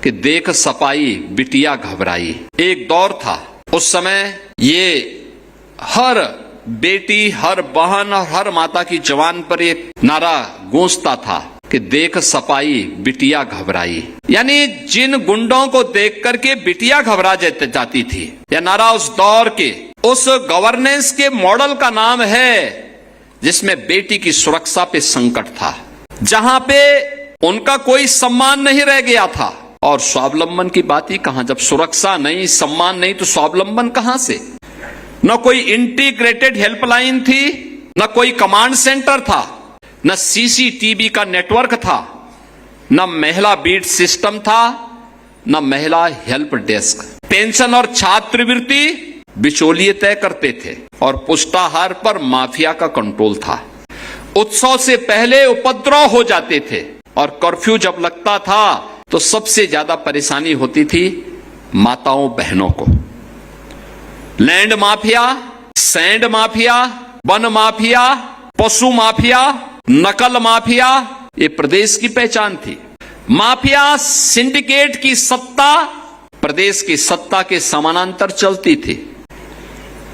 कि देख सपाई बिटिया घबराई। एक दौर था उस समय, ये हर बेटी, हर बहन और हर माता की जबान पर एक नारा गूंजता था कि देख सपाई बिटिया घबराई। यानी जिन गुंडों को देख करके बिटिया घबरा जाती थी। यह नारा उस दौर के, उस गवर्नेंस के मॉडल का नाम है जिसमें बेटी की सुरक्षा पे संकट था, जहां पे उनका कोई सम्मान नहीं रह गया था। और स्वावलंबन की बात ही कहां, जब सुरक्षा नहीं, सम्मान नहीं, तो स्वावलंबन कहां से? न कोई इंटीग्रेटेड हेल्पलाइन थी, न कोई कमांड सेंटर था, न सीसीटीवी का नेटवर्क था, न महिला बीट सिस्टम था, न महिला हेल्प डेस्क। पेंशन और छात्रवृत्ति बिचौलिए तय करते थे और पुष्टाहार पर माफिया का कंट्रोल था। उत्सव से पहले उपद्रव हो जाते थे और कर्फ्यू जब लगता था तो सबसे ज्यादा परेशानी होती थी माताओं बहनों को। Land mafia, sand mafia, one mafia, पशु माफिया, नकल माफिया, ये प्रदेश की पहचान थी। माफिया सिंडिकेट की सत्ता प्रदेश की सत्ता के समानांतर चलती थी।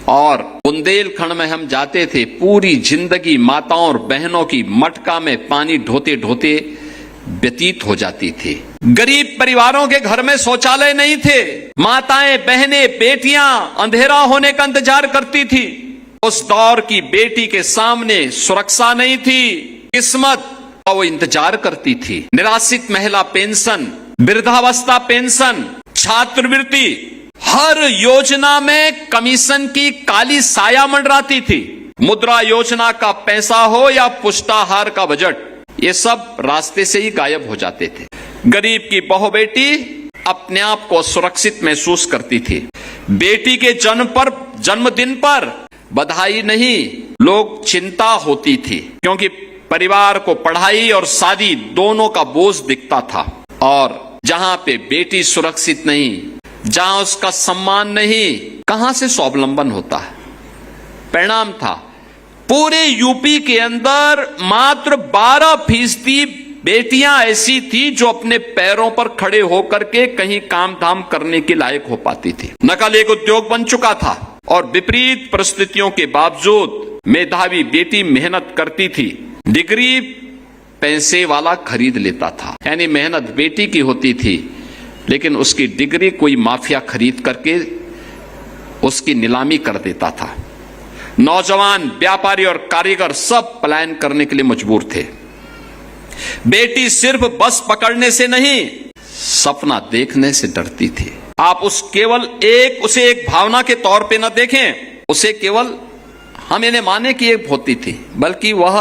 और बुंदेलखंड में हम जाते थे, पूरी जिंदगी माताओं और बहनों की मटका में पानी ढोते ढोते व्यतीत हो जाती थी। गरीब परिवारों के घर में शौचालय नहीं थे। माताएं, बहनें, बेटियां अंधेरा होने का इंतजार करती थी। उस दौर की बेटी के सामने सुरक्षा नहीं थी, किस्मत का वो इंतजार करती थी। निराश्रित महिला पेंशन, वृद्धावस्था पेंशन, छात्रवृत्ति, हर योजना में कमीशन की काली साया मंडराती थी। मुद्रा योजना का पैसा हो या पुष्टाहार का बजट, ये सब रास्ते से ही गायब हो जाते थे। गरीब की बहू बेटी अपने आप को सुरक्षित महसूस करती थी। बेटी के जन्मदिन पर बधाई नहीं, लोग चिंता होती थी, क्योंकि परिवार को पढ़ाई और शादी दोनों का बोझ दिखता था। और जहां पे बेटी सुरक्षित नहीं, जहां उसका सम्मान नहीं, कहां से स्वावलंबन होता है? परिणाम था पूरे यूपी के अंदर मात्र 12% बेटियां ऐसी थी जो अपने पैरों पर खड़े होकर के कहीं काम धाम करने के लायक हो पाती थी। नकल एक उद्योग बन चुका था और विपरीत परिस्थितियों के बावजूद मेधावी बेटी मेहनत करती थी। डिग्री पैसे वाला खरीद लेता था, यानी मेहनत बेटी की होती थी, लेकिन उसकी डिग्री कोई माफिया खरीद करके उसकी नीलामी कर देता था। नौजवान, व्यापारी और कारीगर सब पलायन करने के लिए मजबूर थे। बेटी सिर्फ बस पकड़ने से नहीं, सपना देखने से डरती थी। आप उसे एक भावना के तौर पे न देखें, उसे केवल हम इन्हें माने कि एक होती थी, बल्कि वह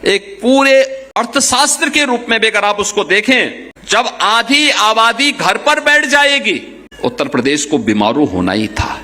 एक पूरे अर्थशास्त्र के रूप में भी अगर आप उसको देखें, जब आधी आबादी घर पर बैठ जाएगी, उत्तर प्रदेश को बीमारू होना ही था।